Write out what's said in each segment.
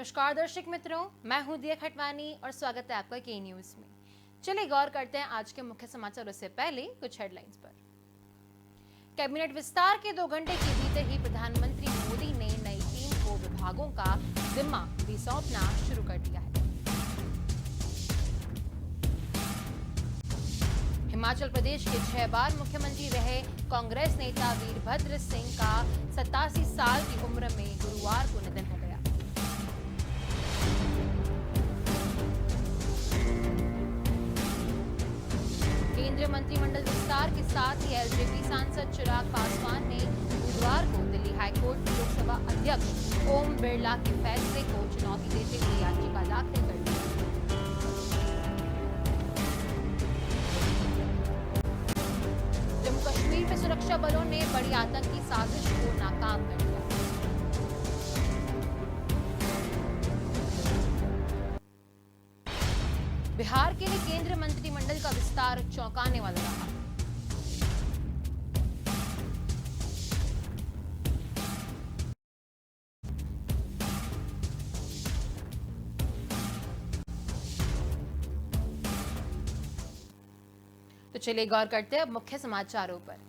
नमस्कार दर्शक मित्रों, मैं हूं दिया खटवानी और स्वागत है आपका के न्यूज में। चलिए गौर करते हैं आज के मुख्य समाचारों से पहले कुछ हेडलाइंस पर। कैबिनेट विस्तार के 2 घंटे के भीतर ही प्रधानमंत्री मोदी ने नई टीम को विभागों का जिम्मा भी सौंपना शुरू कर दिया है। हिमाचल प्रदेश के 6 बार मुख्यमंत्री रहे कांग्रेस नेता वीरभद्र सिंह का 87 साल की उम्र में गुरुवार को निधन हो गया। केंद्रीय मंत्रिमंडल विस्तार के साथ ही एलजेपी सांसद चिराग पासवान ने बुधवार को दिल्ली हाईकोर्ट में लोकसभा अध्यक्ष ओम बिरला के फैसले को चुनौती देते हुए याचिका दाखिल कर दी। जम्मू कश्मीर में सुरक्षा बलों ने बड़ी आतंकी साजिश को नाकाम कर दिया। बिहार के लिए केंद्रीय मंत्रिमंडल का विस्तार चौंकाने वाला रहा। तो चलिए गौर करते हैं अब मुख्य समाचारों पर।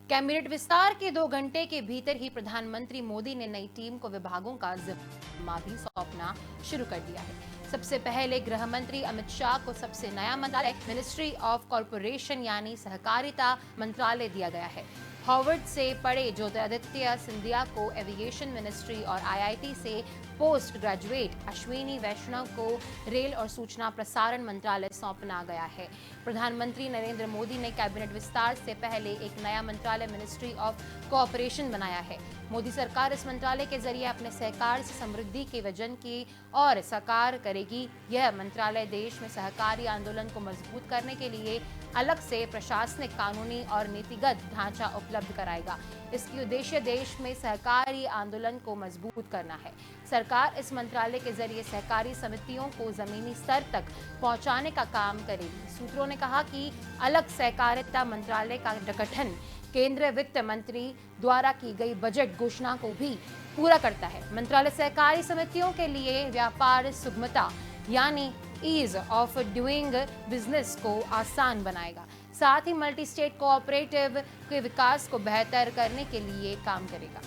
कैबिनेट विस्तार के 2 घंटे के भीतर ही प्रधानमंत्री मोदी ने नई टीम को विभागों का जिम्मा भी सौंपना शुरू कर दिया है। सबसे पहले गृह मंत्री अमित शाह को सबसे नया मंत्रालय मिनिस्ट्री ऑफ कॉर्पोरेशन यानी सहकारिता मंत्रालय दिया गया है। हार्वर्ड से पढ़े ज्योतिरादित्य सिंधिया को एविएशन मिनिस्ट्री और आईआईटी से पोस्ट ग्रेजुएट अश्विनी वैष्णव को रेल और सूचना प्रसारण मंत्रालय सौंपना गया है। प्रधानमंत्री नरेंद्र मोदी ने कैबिनेट विस्तार से पहले एक नया मंत्रालय मिनिस्ट्री ऑफ कोऑपरेशन बनाया है। मोदी सरकार इस मंत्रालय के जरिए अपने सहकार से समृद्धि के विजन की और साकार करेगी। यह मंत्रालय देश में सहकारी आंदोलन को मजबूत करने के लिए अलग से प्रशासनिक, कानूनी और नीतिगत ढांचा उपलब्ध कराएगा। इसकी उद्देश्य देश में सहकारी आंदोलन को मजबूत करना है। सरकार इस मंत्रालय के जरिए सहकारी समितियों को जमीनी स्तर तक पहुंचाने का काम करेगी। सूत्रों ने कहा कि अलग सहकारिता मंत्रालय का गठन केंद्रीय वित्त मंत्री द्वारा की गई बजट घोषणा को भी पूरा करता है। मंत्रालय सहकारी समितियों के लिए व्यापार सुगमता यानी ईज ऑफ डूइंग बिजनेस को आसान बनाएगा। साथ ही मल्टी स्टेट कोऑपरेटिव के विकास को बेहतर करने के लिए काम करेगा।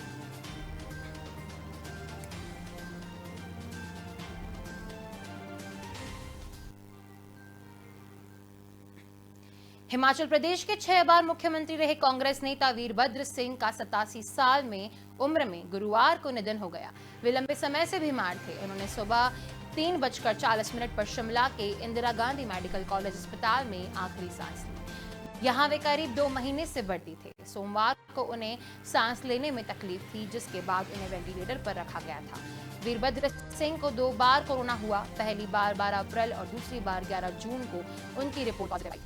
हिमाचल प्रदेश के 6 बार मुख्यमंत्री रहे कांग्रेस नेता वीरभद्र सिंह का 87 साल में उम्र में गुरुवार को निधन हो गया। वे लंबे समय से बीमार थे। उन्होंने सुबह 3:40 पर शिमला के इंदिरा गांधी मेडिकल कॉलेज अस्पताल में आखिरी सांस ली। यहाँ वे करीब 2 महीने से भर्ती थे। सोमवार को उन्हें सांस लेने में तकलीफ थी, जिसके बाद उन्हें वेंटिलेटर पर रखा गया था। वीरभद्र सिंह को 2 बार कोरोना हुआ। पहली बार 12 अप्रैल और दूसरी बार 11 जून को उनकी रिपोर्ट पॉजिटिव आई।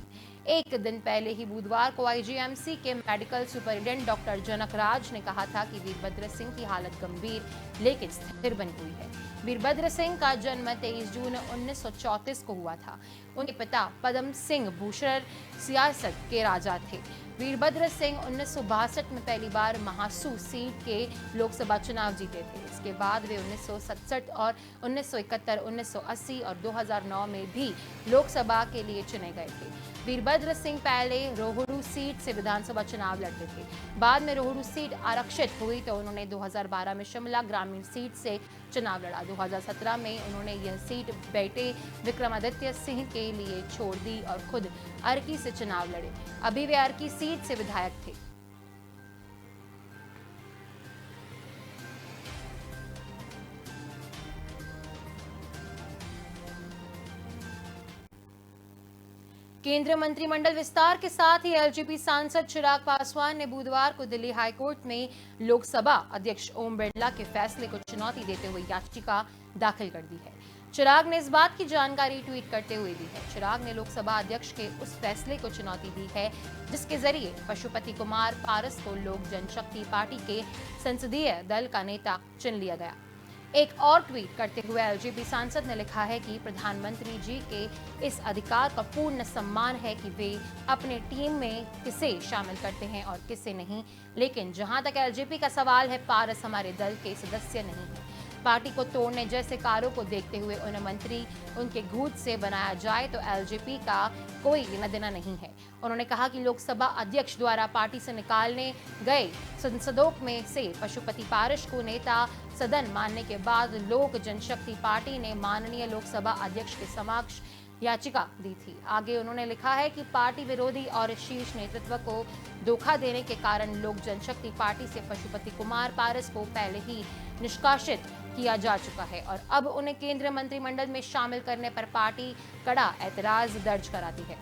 एक दिन पहले ही बुधवार को आईजीएमसी के मेडिकल सुपरिटेंडेंट डॉक्टर जनक राज ने कहा था कि वीरभद्र सिंह की हालत गंभीर लेकिन स्थिर बनी हुई है। वीरभद्र सिंह का जन्म 23 जून 1934 को हुआ था। उनके पिता पद्म सिंह भूषण सियासत के राजा थे। वीरभद्र सिंह 1962 में पहली बार महासू सीट के लोकसभा चुनाव जीते थे। इसके बाद वे 1967 और 1971, 1980 और 2009 में भी लोकसभा के लिए चुने गए थे। वीरभद्र सिंह पहले रोहडू सीट से विधानसभा चुनाव लड़ते थे। बाद में रोहडू सीट आरक्षित हुई तो उन्होंने 2012 में शिमला ग्रामीण सीट से चुनाव लड़ा। 2017 में उन्होंने यह सीट बेटे विक्रमादित्य सिंह के लिए छोड़ दी और खुद अर्की से चुनाव लड़े। अभी वे अर्की सीट से विधायक थे। केंद्रीय मंत्रिमंडल विस्तार के साथ ही एलजेपी सांसद चिराग पासवान ने बुधवार को दिल्ली हाईकोर्ट में लोकसभा अध्यक्ष ओम बिरला के फैसले को चुनौती देते हुए याचिका दाखिल कर दी है। चिराग ने इस बात की जानकारी ट्वीट करते हुए दी है। चिराग ने लोकसभा अध्यक्ष के उस फैसले को चुनौती दी है जिसके जरिए पशुपति कुमार पारस को लोक जनशक्ति पार्टी के संसदीय दल का नेता चुन लिया गया। एक और ट्वीट करते हुए एलजेपी सांसद ने लिखा है कि प्रधानमंत्री जी के इस अधिकार का पूर्ण सम्मान है कि वे अपने टीम में किसे शामिल करते हैं और किसे नहीं, लेकिन जहां तक एलजेपी का सवाल है, पारस हमारे दल के सदस्य नहीं है। पार्टी को तोड़ने जैसे कार्यों को देखते हुए उन्हें मंत्री उनके घूट से बनाया जाए तो एलजेपी का कोई लेना देना नहीं है। उन्होंने कहा कि लोकसभा अध्यक्ष द्वारा पार्टी से निकालने गए सांसदों में से पशुपति पारस को नेता सदन मानने के बाद लोक जनशक्ति पार्टी ने माननीय लोकसभा अध्यक्ष के समक्ष याचिका दी थी। आगे उन्होंने लिखा है कि पार्टी विरोधी और शीर्ष नेतृत्व को धोखा देने के कारण लोक जनशक्ति पार्टी से पशुपति कुमार पारस को पहले ही निष्कासित किया जा चुका है और अब उन्हें केंद्रीय मंत्रिमंडल में शामिल करने पर पार्टी कड़ा ऐतराज दर्ज कराती है।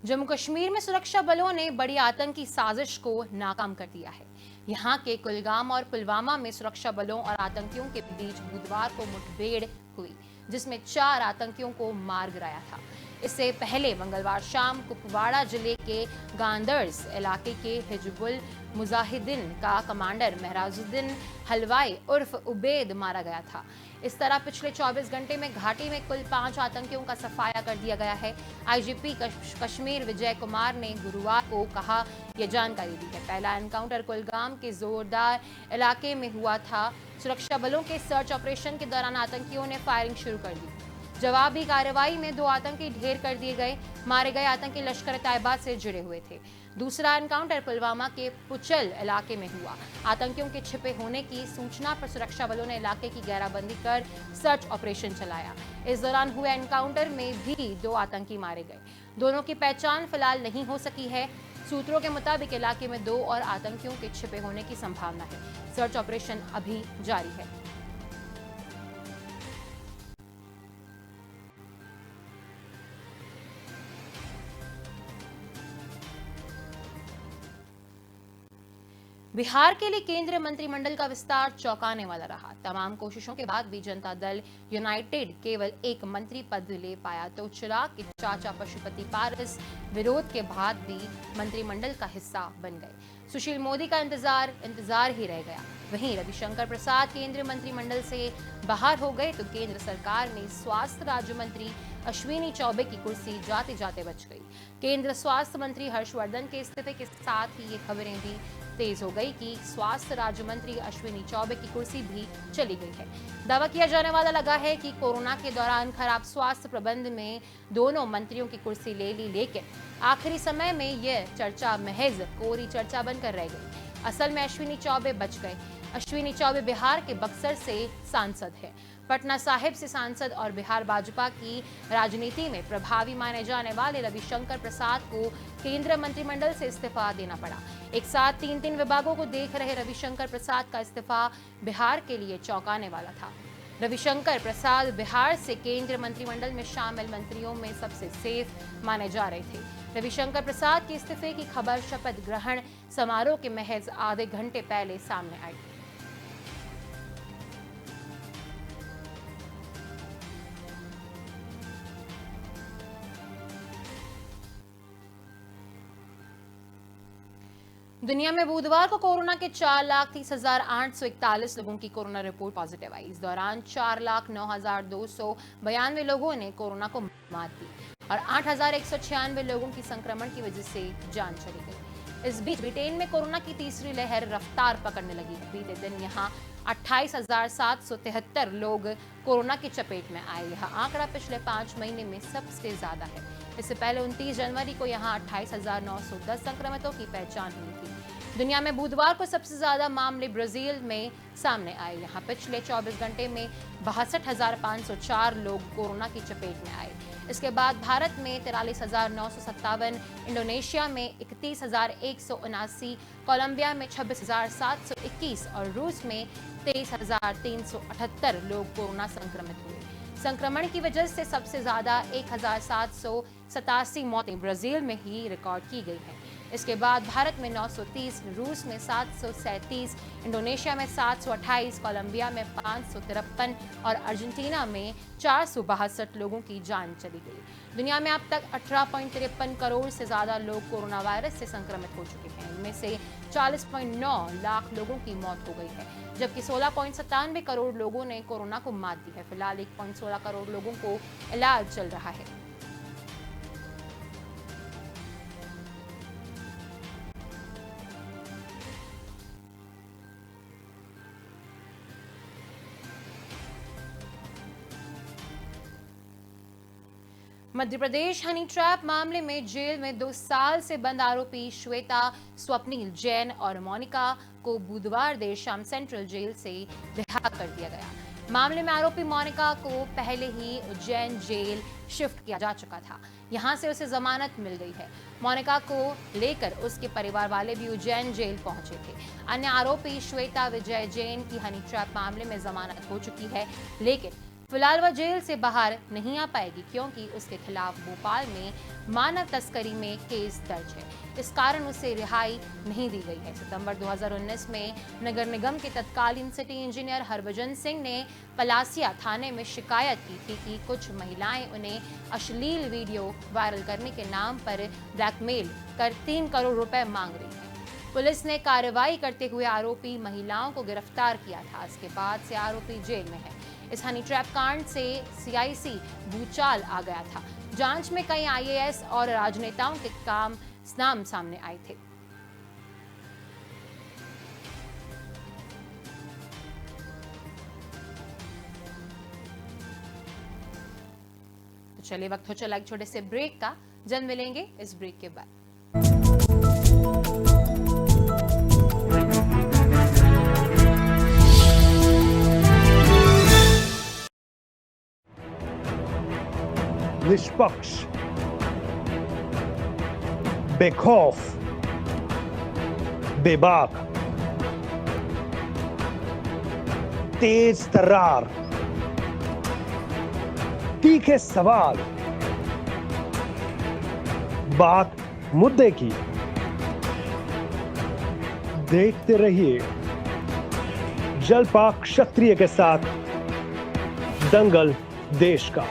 जम्मू कश्मीर में सुरक्षा बलों ने बड़ी आतंकी साजिश को नाकाम कर दिया है। यहां के कुलगाम और पुलवामा में सुरक्षा बलों और आतंकियों के बीच बुधवार को मुठभेड़ हुई, जिसमें 4 आतंकियों को मार गिराया था। इससे पहले मंगलवार शाम कुपवाड़ा जिले के गांदर्स इलाके के हिजबुल मुजाहिदीन का कमांडर महराजुद्दीन हलवाई उर्फ उबैद मारा गया था। इस तरह पिछले 24 घंटे में घाटी में कुल 5 आतंकियों का सफाया कर दिया गया है। आईजीपी कश्मीर विजय कुमार ने गुरुवार को कहा यह जानकारी दी है। पहला एनकाउंटर कुलगाम के जोरदार इलाके में हुआ था। सुरक्षा बलों के सर्च ऑपरेशन के दौरान आतंकियों ने फायरिंग शुरू कर दी। जवाबी कार्रवाई में 2 आतंकी ढेर कर दिए गए। मारे गए आतंकी लश्कर तैयबा से जुड़े हुए थे। दूसरा एनकाउंटर पुलवामा के पुचल इलाके में हुआ। आतंकियों के छिपे होने की सूचना पर सुरक्षा बलों ने इलाके की घेराबंदी कर सर्च ऑपरेशन चलाया। इस दौरान हुए एनकाउंटर में भी 2 आतंकी मारे गए। दोनों की पहचान फिलहाल नहीं हो सकी है। सूत्रों के मुताबिक इलाके में 2 और आतंकियों के छिपे होने की संभावना है। सर्च ऑपरेशन अभी जारी है। बिहार के लिए केंद्रीय मंत्रिमंडल का विस्तार चौंकाने वाला रहा। तमाम कोशिशों के बाद भी जनता दल यूनाइटेड केवल एक मंत्री पद ले पाया तो चिराग के चाचा पशुपति पारस विरोध के बाद भी मंत्रिमंडल का हिस्सा बन गए। सुशील मोदी का इंतजार ही रह गया। वहीं रविशंकर प्रसाद केंद्रीय मंत्रिमंडल से बाहर हो गए तो केंद्र सरकार में स्वास्थ्य राज्य मंत्री अश्विनी चौबे की कुर्सी जाते जाते बच गई। केंद्र स्वास्थ्य मंत्री हर्षवर्धन के इस्तीफे के साथ ही ये खबरें भी तेज हो गई कि स्वास्थ्य राज्य मंत्री अश्विनी चौबे की कुर्सी भी चली गई है। दावा किया जाने वाला लगा है कि कोरोना के दौरान खराब स्वास्थ्य प्रबंध में दोनों मंत्रियों की कुर्सी ले ली, लेकिन आखिरी समय में यह चर्चा महज कोरी चर्चा बनकर रह गई। असल में अश्विनी चौबे बच गए। अश्विनी चौबे बिहार के बक्सर से सांसद है। पटना साहिब से सांसद और बिहार भाजपा की राजनीति में प्रभावी माने जाने वाले रविशंकर प्रसाद को केंद्रीय मंत्रिमंडल से इस्तीफा देना पड़ा। एक साथ 3 विभागों को देख रहे रविशंकर प्रसाद का इस्तीफा बिहार के लिए चौंकाने वाला था। रविशंकर प्रसाद बिहार से केंद्रीय मंत्रिमंडल में शामिल मंत्रियों में सबसे सेफ माने जा रहे थे। रविशंकर प्रसाद के इस्तीफे की खबर शपथ ग्रहण समारोह के महज आधे घंटे पहले सामने आई। दुनिया में बुधवार को कोरोना के 4,30,841 लोगों की कोरोना रिपोर्ट पॉजिटिव आई। इस दौरान 4,09,292 लोगों ने कोरोना को मात दी और 8,196 लोगों की संक्रमण की वजह से जान चली गई। इस बीच ब्रिटेन में कोरोना की तीसरी लहर रफ्तार पकड़ने लगी है। बीते दिन यहां 28,773 लोग कोरोना की चपेट में आए। यह आंकड़ा पिछले 5 महीने में सबसे ज्यादा है। इससे पहले 29 जनवरी को यहां 28,910 संक्रमितों की पहचान हुई थी। दुनिया में बुधवार को सबसे ज्यादा मामले ब्राजील में सामने आए। यहां पिछले 24 घंटे में 62,504 लोग कोरोना की चपेट में आए। इसके बाद भारत में 43,957, इंडोनेशिया में 31,179, कोलंबिया में 26,721 और रूस में 23,378 लोग कोरोना संक्रमित हुए। संक्रमण की वजह से सबसे ज्यादा 1,787 मौतें ब्राजील में ही रिकॉर्ड की गई हैं। इसके बाद भारत में 930, रूस में 737, इंडोनेशिया में 728, कोलंबिया में 553 और अर्जेंटीना में 462 लोगों की जान चली गई। दुनिया में अब तक 18.53 करोड़ से ज्यादा लोग कोरोना वायरस से संक्रमित हो चुके हैं। इनमें से 40.9 लाख लोगों की मौत हो गई है। जबकि 16.97 करोड़ लोगों ने कोरोना को मात दी है। फिलहाल 1.16 करोड़ लोगों को इलाज चल रहा है। मध्य प्रदेश हनी ट्रैप मामले में जेल में 2 साल से बंद आरोपी श्वेता, स्वप्निल, जैन और मोनिका को बुधवार देर शाम सेंट्रल जेल से रिहा कर दिया गया। मामले में आरोपी मोनिका को पहले ही उज्जैन जेल शिफ्ट किया जा चुका था। यहां से उसे जमानत मिल गई है। मोनिका को लेकर उसके परिवार वाले भी उज्जैन जेल पहुंचे थे। अन्य आरोपी श्वेता, विजय, जैन की हनी ट्रैप मामले में जमानत हो चुकी है, लेकिन फिलहाल वह जेल से बाहर नहीं आ पाएगी क्योंकि उसके खिलाफ भोपाल में मानव तस्करी में केस दर्ज है। इस कारण उसे रिहाई नहीं दी गई है। सितंबर 2019 में नगर निगम के तत्कालीन सिटी इंजीनियर हरभजन सिंह ने पलासिया थाने में शिकायत की थी कि कुछ महिलाएं उन्हें अश्लील वीडियो वायरल करने के नाम पर ब्लैकमेल कर 3 करोड़ रुपए मांग रही है। पुलिस ने कार्रवाई करते हुए आरोपी महिलाओं को गिरफ्तार किया था। इसके बाद से आरोपी जेल में है। इस हनी ट्रैप कांड से सीआईसी भूचाल आ गया था। जांच में कई आईएएस और राजनेताओं के नाम सामने आए थे। तो चलिए, वक्त हो चला एक छोटे से ब्रेक का। जल्द मिलेंगे इस ब्रेक के बाद। निष्पक्ष, बेखौफ, बेबाक, तेज तर्रार, तीखे सवाल, बात मुद्दे की। देखते रहिए जलपा क्षत्रिय के साथ दंगल देश का।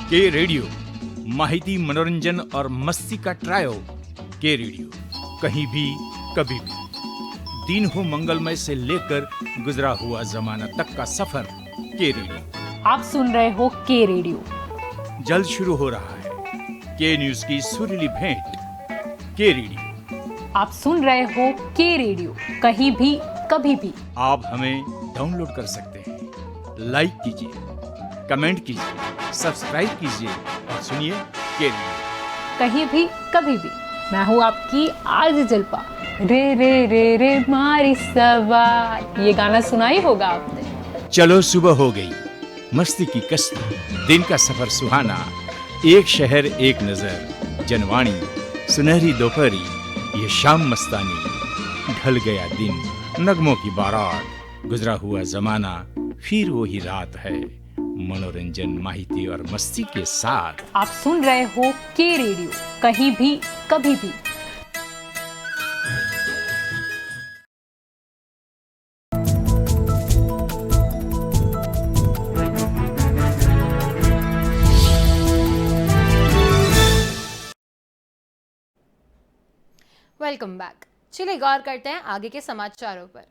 के रेडियो माहिती, मनोरंजन और मस्ती का ट्रायो। के रेडियो कहीं भी कभी भी, दिन हो मंगलमय से लेकर गुजरा हुआ जमाना तक का सफर। के रेडियो आप सुन रहे हो के रेडियो। जल्द शुरू हो रहा है के न्यूज की सुरीली भेंट। के रेडियो आप सुन रहे हो के रेडियो, कहीं भी कभी भी। आप हमें डाउनलोड कर सकते हैं। लाइक कीजिए, कमेंट कीजिए, सब्सक्राइब कीजिए और सुनिए के रेडियो कहीं भी कभी भी। मैं हूँ आपकी आरजे जलपा। रे रे रे रे मारी सवार, ये गाना सुना ही होगा आपने। चलो सुबह हो गई, मस्ती की कश्ती, दिन का सफर सुहाना, एक शहर एक नजर, जनवाणी, सुनहरी दोपहरी, ये शाम मस्तानी, ढल गया दिन, नगमों की बारात, गुजरा हुआ जमाना, फिर वही रात है, मनोरंजन, माहिती और मस्ती के साथ। आप सुन रहे हो के रेडियो, कहीं भी कभी भी। Welcome back. चलिए गौर करते हैं आगे के समाचारों पर।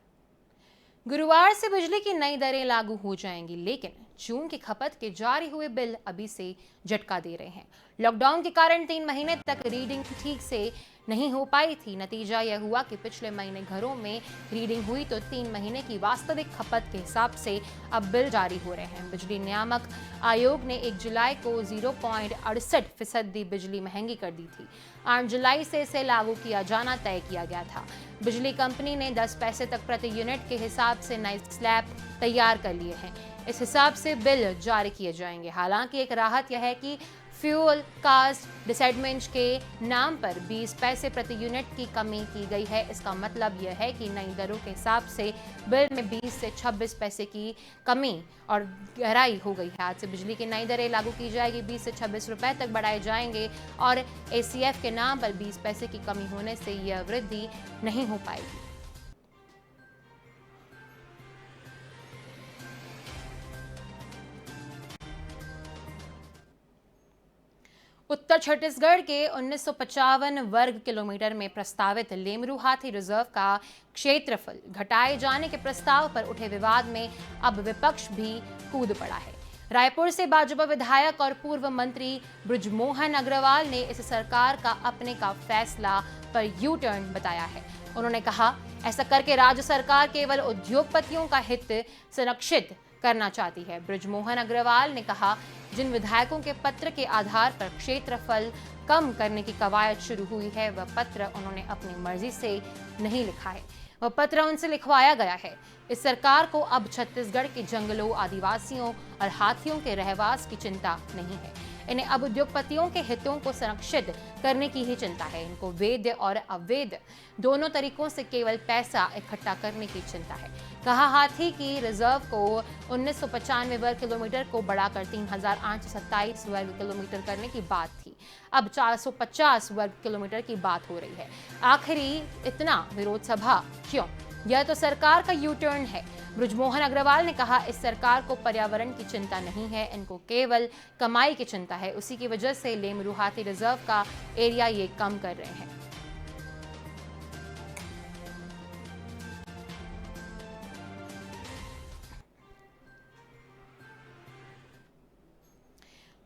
गुरुवार से बिजली की नई दरें लागू हो जाएंगी, लेकिन जून की खपत के जारी हुए बिल अभी से झटका दे रहे हैं। लॉकडाउन के कारण 3 महीने तक रीडिंग ठीक से नहीं हो पाई थी। नतीजा यह हुआ कि पिछले महीने घरों में रीडिंग हुई तो 3 महीने की वास्तविक खपत के हिसाब से अब बिल जारी हो रहे हैं। बिजली नियामक आयोग ने 1 जुलाई को 0.68% बिजली महंगी कर दी थी। 8 जुलाई से इसे लागू किया जाना तय किया गया था। बिजली कंपनी ने 10 पैसे तक प्रति यूनिट के हिसाब से नए स्लैब तैयार कर लिए हैं। इस हिसाब से बिल जारी किए जाएंगे। हालांकि एक राहत यह है कि फ्यूल कास्ट डिसएडमेंट के नाम पर 20 पैसे प्रति यूनिट की कमी की गई है। इसका मतलब यह है कि नई दरों के हिसाब से बिल में 20 से 26 पैसे की कमी और गहराई हो गई है। आज से बिजली की नई दरें लागू की जाएगी। 20 से 26 रुपए तक बढ़ाए जाएंगे और एसीएफ के नाम पर 20 पैसे की कमी होने से यह वृद्धि नहीं हो पाएगी। उत्तर छत्तीसगढ़ के 1955 वर्ग किलोमीटर में प्रस्तावित लेमरू हाथी रिजर्व का क्षेत्रफल घटाए जाने के प्रस्ताव पर उठे विवाद में अब विपक्ष भी कूद पड़ा है। रायपुर से भाजपा विधायक और पूर्व मंत्री बृजमोहन अग्रवाल ने इस सरकार का अपने का फैसला पर यू टर्न बताया है। उन्होंने कहा, ऐसा करके राज्य सरकार केवल उद्योगपतियों का हित संरक्षित करना चाहती है। बृजमोहन अग्रवाल ने कहा, जिन विधायकों के पत्र के आधार पर क्षेत्रफल कम करने की कवायद शुरू हुई है, वह पत्र उन्होंने अपनी मर्जी से नहीं लिखा है, वह पत्र उनसे लिखवाया गया है। इस सरकार को अब छत्तीसगढ़ के जंगलों, आदिवासियों और हाथियों के रहवास की चिंता नहीं है। इन्हें अब उद्योगपतियों के हितों को संरक्षित करने की ही चिंता है। इनको वैध और अवैध दोनों तरीकों से केवल पैसा इकट्ठा करने की चिंता है। कहा, हाथी की रिजर्व को 1995 वर्ग किलोमीटर को बढ़ाकर 3827 वर्ग किलोमीटर करने की बात थी, अब 450 वर्ग किलोमीटर की बात हो रही है। आखिरी इतना विरोध सभा क्यों? यह तो सरकार का यू टर्न है। बृजमोहन अग्रवाल ने कहा, इस सरकार को पर्यावरण की चिंता नहीं है, इनको केवल कमाई की चिंता है। उसी की वजह से लेमरू हाथी रिजर्व का एरिया ये कम कर रहे हैं।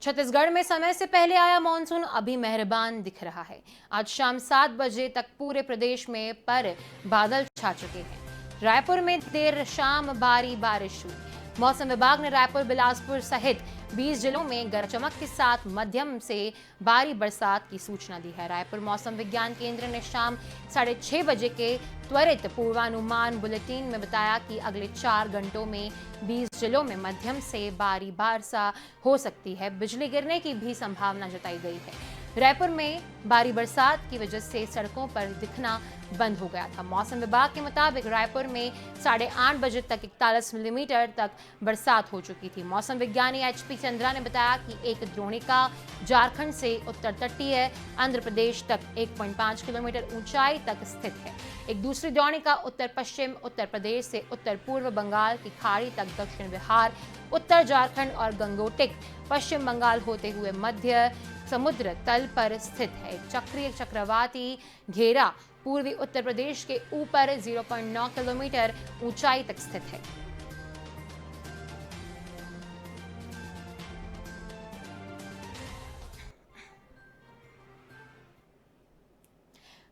छत्तीसगढ़ में समय से पहले आया मानसून अभी मेहरबान दिख रहा है। आज शाम 7 बजे तक पूरे प्रदेश में पर बादल छा चुके हैं। रायपुर में देर शाम भारी बारिश हुई। मौसम विभाग ने रायपुर, बिलासपुर सहित 20 जिलों में गरज चमक के साथ मध्यम से भारी बरसात की सूचना दी है। रायपुर मौसम विज्ञान केंद्र ने शाम 6:30 बजे के त्वरित पूर्वानुमान बुलेटिन में बताया कि अगले 4 घंटों में 20 जिलों में मध्यम से भारी वर्षा हो सकती है। बिजली गिरने की भी संभावना जताई गई है। रायपुर में भारी बरसात की वजह से सड़कों पर दिखना बंद हो गया था। मौसम विभाग के मुताबिक रायपुर में 8:30 बजे तक 41 मिलीमीटर तक बरसात हो चुकी थी। मौसम विज्ञानी HP चंद्रा ने बताया कि एक द्रोणिका झारखंड से उत्तर तटीय आंध्र प्रदेश तक 1.5 किलोमीटर ऊंचाई तक स्थित है। एक दूसरी द्रोणिका उत्तर पश्चिम उत्तर प्रदेश से उत्तर पूर्व बंगाल की खाड़ी तक दक्षिण बिहार, उत्तर झारखंड और गंगोटिक पश्चिम बंगाल होते हुए मध्य समुद्र तल पर स्थित है। एक चक्रीय चक्रवाती घेरा पूर्वी उत्तर प्रदेश के ऊपर 0.9 किलोमीटर ऊंचाई तक स्थित है।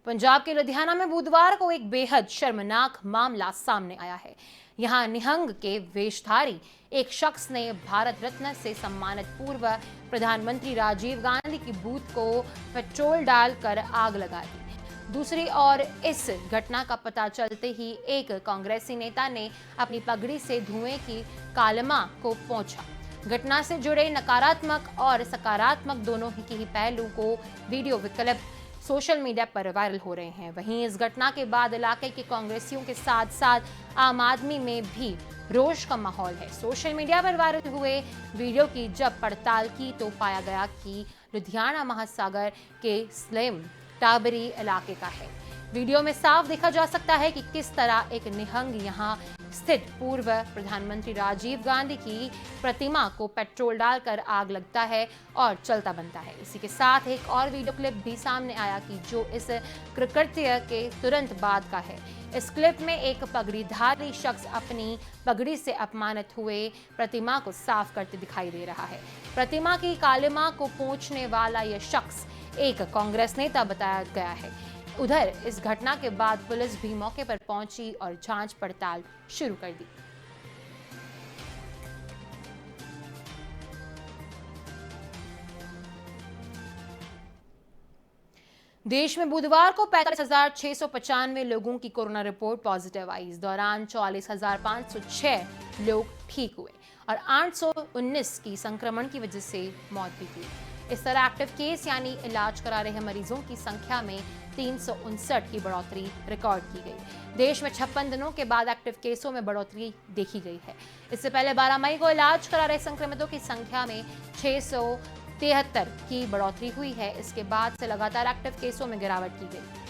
पंजाब के लुधियाना में बुधवार को एक बेहद शर्मनाक मामला सामने आया है। यहां निहंग के वेशधारी एक शख्स ने भारत रत्न से सम्मानित पूर्व प्रधानमंत्री राजीव गांधी की बूथ को पेट्रोल डालकर आग लगा दी। दूसरी ओर इस घटना का पता चलते ही एक कांग्रेसी नेता ने अपनी पगड़ी से धुएं की कालमा को पोंछा। घटना से जुड़े नकारात्मक और सकारात्मक दोनों ही पहलू को वीडियो विकल्प सोशल मीडिया पर वायरल हो रहे हैं। वहीं इस घटना के बाद इलाके के कांग्रेसियों के साथ साथ आम आदमी में भी रोष का माहौल है। सोशल मीडिया पर वायरल हुए वीडियो की जब पड़ताल की तो पाया गया कि लुधियाना महासागर के स्लेम टाबरी इलाके का है। वीडियो में साफ देखा जा सकता है कि किस तरह एक निहंग यहां स्थित पूर्व प्रधानमंत्री राजीव गांधी की प्रतिमा को पेट्रोल डालकर आग लगता है और चलता बनता है। इसी के साथ एक और वीडियो क्लिप भी सामने आया कि जो इस कृत्य के तुरंत बाद का है। इस क्लिप में एक पगड़ीधारी शख्स अपनी पगड़ी से अपमानित हुए प्रतिमा को साफ करते दिखाई दे रहा है। प्रतिमा की कालिमा को पोंछने वाला यह शख्स एक कांग्रेस नेता बताया गया है। उधर इस घटना के बाद पुलिस भी मौके पर पहुंची और जांच पड़ताल शुरू कर दी। देश में बुधवार को 45,695 लोगों की कोरोना रिपोर्ट पॉजिटिव आई। इस दौरान 44,506 लोग ठीक हुए और 819 की संक्रमण की वजह से मौत भी हुई। इस तरह एक्टिव केस यानी इलाज करा रहे मरीजों की संख्या में 359 की बढ़ोतरी रिकॉर्ड की गई। देश में 56 दिनों के बाद एक्टिव केसों में बढ़ोतरी देखी गई है। इससे पहले 12 मई को इलाज करा रहे संक्रमितों की संख्या में 673 की बढ़ोतरी हुई है। इसके बाद से लगातार एक्टिव केसों में गिरावट की गई।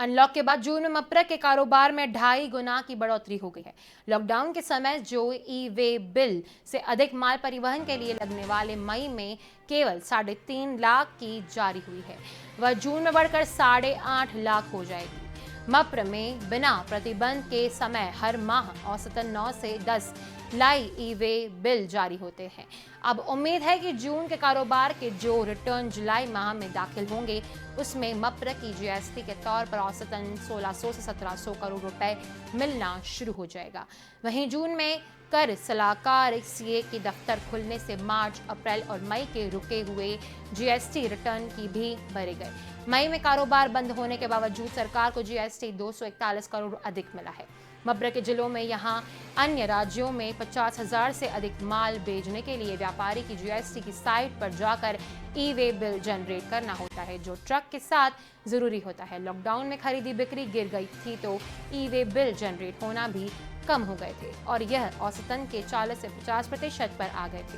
अनलॉक के बाद जून में मप्र के कारोबार में 2.5 गुना की बढ़ोतरी हो गई है। लॉकडाउन के समय जो ई वे बिल से अधिक माल परिवहन के लिए लगने वाले मई में केवल 3.5 लाख की जारी हुई है, वह जून में बढ़कर 8.5 लाख हो जाएगी। मप्र में बिना प्रतिबंध के समय हर माह औसतन 9 से 10 लाई ई वे बिल जारी होते हैं। अब उम्मीद है कि जून के कारोबार के जो रिटर्न जुलाई माह में दाखिल होंगे उसमें मप्र की जीएसटी के तौर पर औसतन 1600 से 1700 करोड़ रुपए मिलना शुरू हो जाएगा। वहीं जून में कर सलाहकार सीए के दफ्तर खुलने से मार्च, अप्रैल और मई के रुके हुए जीएसटी रिटर्न की भी भरे गए। मई में कारोबार बंद होने के बावजूद सरकार को जीएसटी 241 करोड़ अधिक मिला है। मप्र के जिलों में यहां अन्य राज्यों में 50,000 से अधिक माल भेजने के लिए व्यापारी की जीएसटी की साइट पर जाकर ई वे बिल जनरेट करना होता है, जो ट्रक के साथ जरूरी होता है। लॉकडाउन में खरीदी बिक्री गिर गई थी तो ई वे बिल जनरेट होना भी कम हो गए थे और यह औसतन के 40 से 50% पर आ गए थे।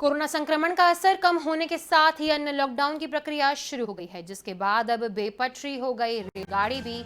कोरोना संक्रमण का असर कम होने के साथ ही अन्य लॉकडाउन की प्रक्रिया शुरू हो गई है, जिसके बाद अब बेपटरी हो गई रेलगाड़ी भी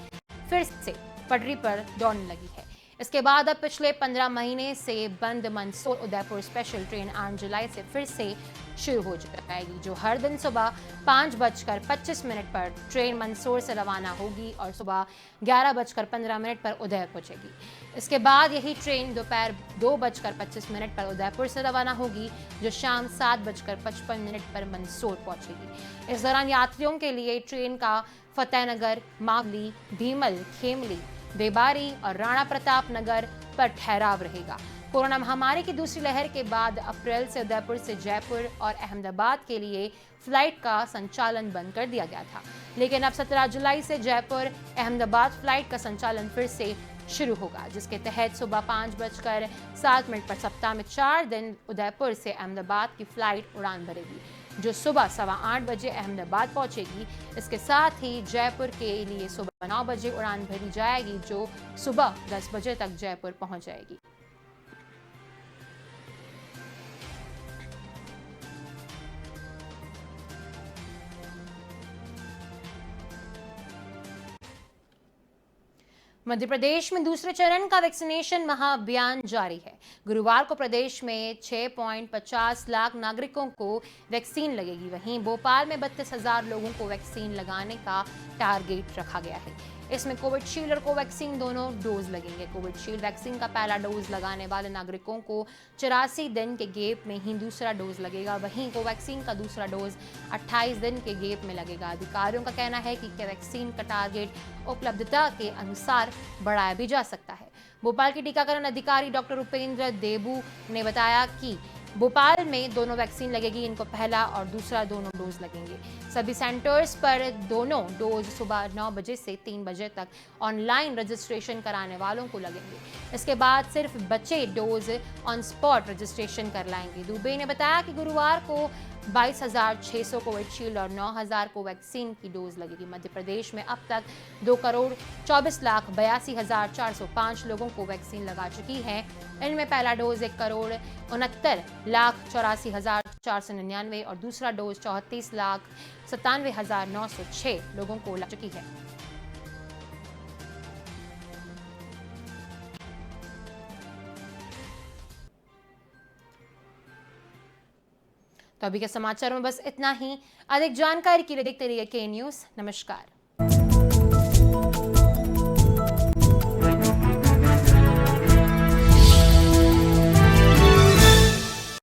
फिर से पटरी पर दौड़ने लगी है। इसके बाद अब पिछले 15 महीने से बंद मंदसौर उदयपुर स्पेशल ट्रेन 8 जुलाई से फिर से शुरू हो जाएगी, जो हर दिन सुबह 5:25 पर ट्रेन मंदसौर से रवाना होगी और सुबह 11:15 पर उदयपुर पहुंचेगी। इसके बाद यही ट्रेन दोपहर 2:25 पर उदयपुर से रवाना होगी, जो शाम 7:55 पर मंदसौर पहुंचेगी। इस दौरान यात्रियों के लिए ट्रेन का फतेहनगर, मावली, भीमल, खेमली, देबारी और राणा प्रताप नगर पर ठहराव रहेगा। कोरोना महामारी की दूसरी लहर के बाद अप्रैल से उदयपुर से जयपुर और अहमदाबाद के लिए फ्लाइट का संचालन बंद कर दिया गया था, लेकिन अब 17 जुलाई से जयपुर अहमदाबाद फ्लाइट का संचालन फिर से शुरू होगा, जिसके तहत सुबह 5:07 पर सप्ताह में 4 दिन उदयपुर से अहमदाबाद की फ्लाइट उड़ान भरेगी, जो सुबह 8:15 बजे अहमदाबाद पहुंचेगी। इसके साथ ही जयपुर के लिए सुबह 9 बजे उड़ान भरी जाएगी, जो सुबह 10 बजे तक जयपुर पहुंच जाएगी। मध्य प्रदेश में दूसरे चरण का वैक्सीनेशन महाअभियान जारी है। गुरुवार को प्रदेश में 6.50 लाख नागरिकों को वैक्सीन लगेगी। वहीं भोपाल में 32,000 लोगों को वैक्सीन लगाने का टारगेट रखा गया है। इसमें कोविशील्ड और कोवैक्सीन दोनों डोज लगेंगे। कोविशील्ड वैक्सीन का पहला डोज लगाने वाले नागरिकों को 84 दिन के गैप में ही दूसरा डोज लगेगा। वहीं कोवैक्सीन का दूसरा डोज 28 दिन के गैप में लगेगा। अधिकारियों का कहना है कि वैक्सीन का टारगेट उपलब्धता के अनुसार बढ़ाया भी जा सकता है। भोपाल के टीकाकरण अधिकारी डॉक्टर उपेंद्र देबू ने बताया कि भोपाल में दोनों वैक्सीन लगेगी। इनको पहला और दूसरा दोनों डोज लगेंगे। सभी सेंटर्स पर दोनों डोज सुबह 9 बजे से 3 बजे तक ऑनलाइन रजिस्ट्रेशन कराने वालों को लगेंगे। इसके बाद सिर्फ बचे डोज ऑन स्पॉट रजिस्ट्रेशन कर लाएंगे। दुबे ने बताया कि गुरुवार को 22,600 कोविशील्ड और 9,000 कोवैक्सीन की डोज लगेगी। मध्य प्रदेश में अब तक 2,24,82,405 लोगों को वैक्सीन लगा चुकी है। इनमें पहला डोज 1,69,84,499 और दूसरा डोज 34,97,906 लोगों को लग चुकी है। तो अभी के समाचार में बस इतना ही। अधिक जानकारी के लिए देखते रहिए के न्यूज़। नमस्कार।